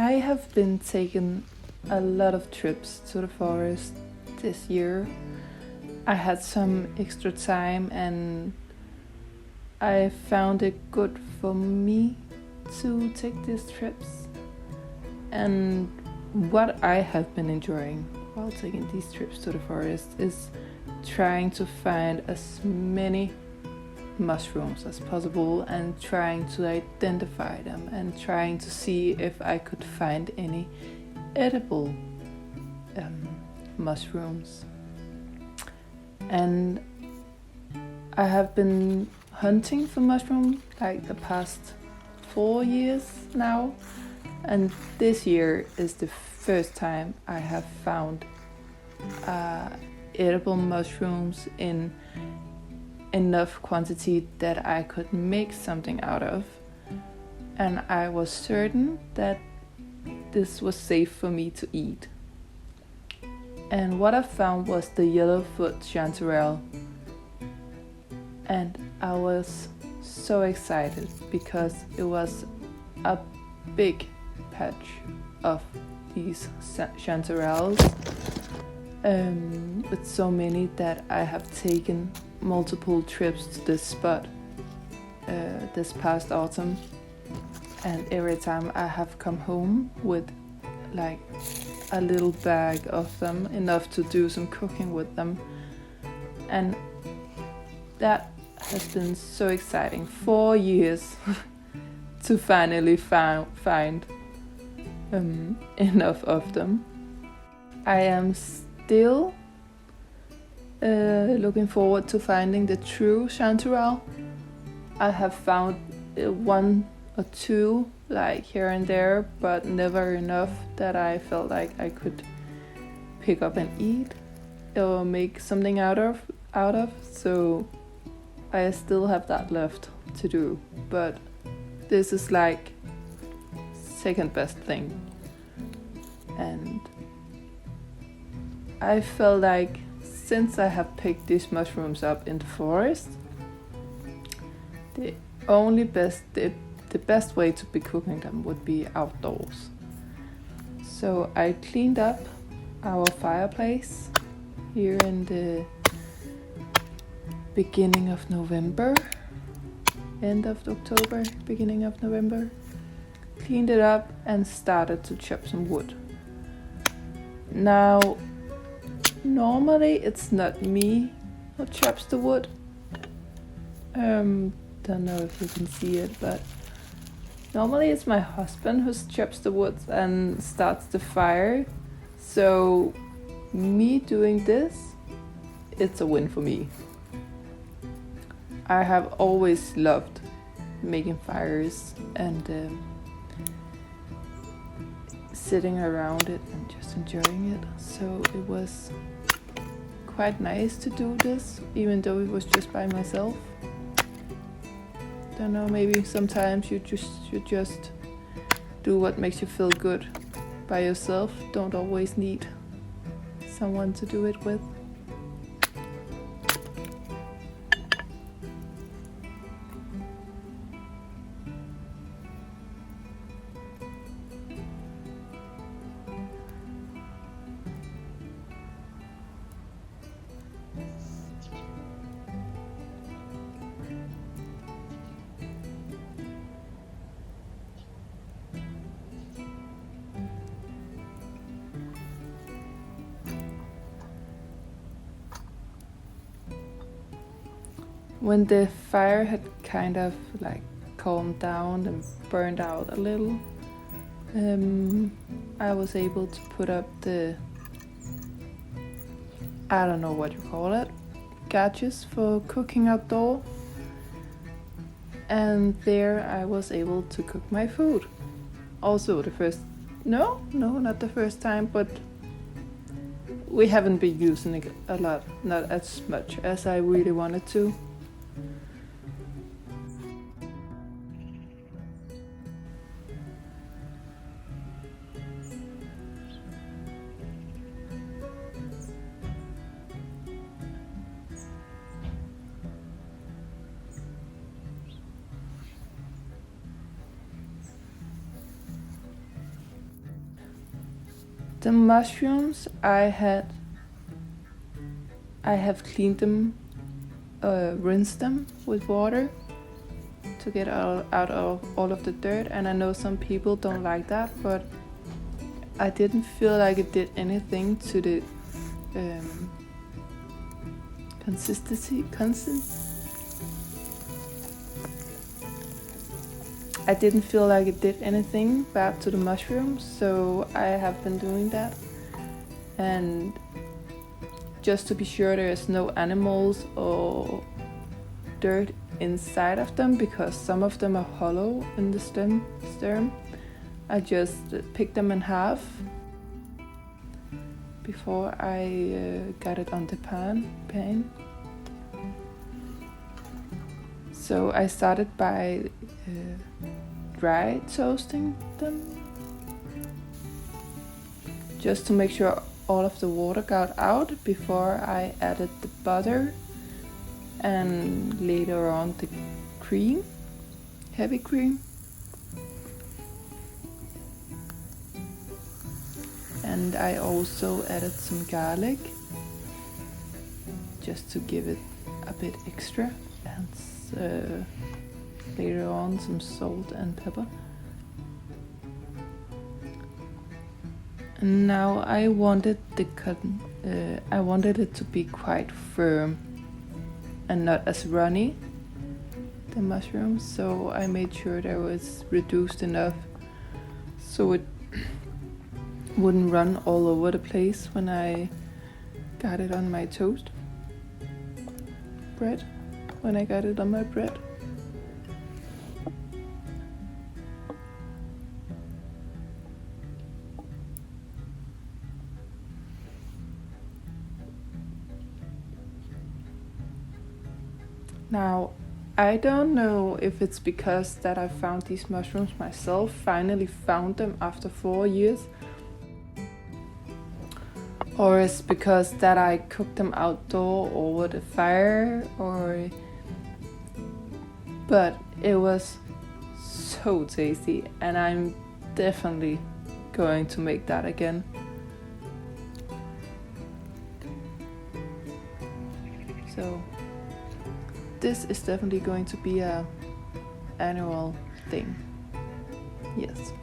I have been taking a lot of trips to the forest this year. I had some extra time and I found it good for me to take these trips. And what I have been enjoying while taking these trips to the forest is trying to find as many mushrooms as possible and trying to identify them and trying to see if I could find any edible mushrooms. And I have been hunting for mushrooms like the past 4 years now, and this year is the first time I have found edible mushrooms in enough quantity that I could make something out of, and I was certain that this was safe for me to eat. And what I found was the yellowfoot chanterelle, and I was so excited because it was a big patch of these chanterelles, with so many that I have taken multiple trips to this spot this past autumn, and every time I have come home with like a little bag of them, enough to do some cooking with them, and that has been so exciting. 4 years to finally find enough of them. I am still looking forward to finding the true chanterelle. I have found one or two like here and there, but never enough that I felt like I could pick up and eat or make something out of. So I still have that left to do, but this is like second best thing. And I felt like since I have picked these mushrooms up in the forest, the best way to be cooking them would be outdoors. So I cleaned up our fireplace here in the beginning of November, end of October, beginning of November. Cleaned it up and started to chop some wood. Now, normally it's not me who chops the wood. Don't know if you can see it, but normally it's my husband who chops the wood and starts the fire. So me doing this, it's a win for me. I have always loved making fires and sitting around it and just enjoying it. So it was quite nice to do this, even though it was just by myself. Don't know, maybe sometimes you just do what makes you feel good by yourself. Don't always need someone to do it with. When the fire had kind of like calmed down and burned out a little, I was able to put up the, I don't know what you call it, gadgets for cooking outdoor. And there I was able to cook my food. Also not the first time, but we haven't been using it a lot, not as much as I really wanted to. The mushrooms I have cleaned them, rinsed them with water to get out of all of the dirt, and I know some people don't like that, but I didn't feel like it did anything to the consistency. I didn't feel like it did anything bad to the mushrooms, so I have been doing that. And just to be sure there's no animals or dirt inside of them, because some of them are hollow in the stem. I just picked them in half before I got it on the pan. So I started by dry toasting them, just to make sure all of the water got out before I added the butter and later on the cream, heavy cream. And I also added some garlic just to give it a bit extra, and later on some salt and pepper. And now I wanted it to be quite firm and not as runny, the mushrooms, so I made sure that it was reduced enough so it wouldn't run all over the place when I got it on my toast bread, when I got it on my bread. Now, I don't know if it's because that I found these mushrooms myself, finally found them after 4 years, or it's because that I cooked them outdoor over the fire, but it was so tasty, and I'm definitely going to make that again. So this is definitely going to be a annual thing. Yes.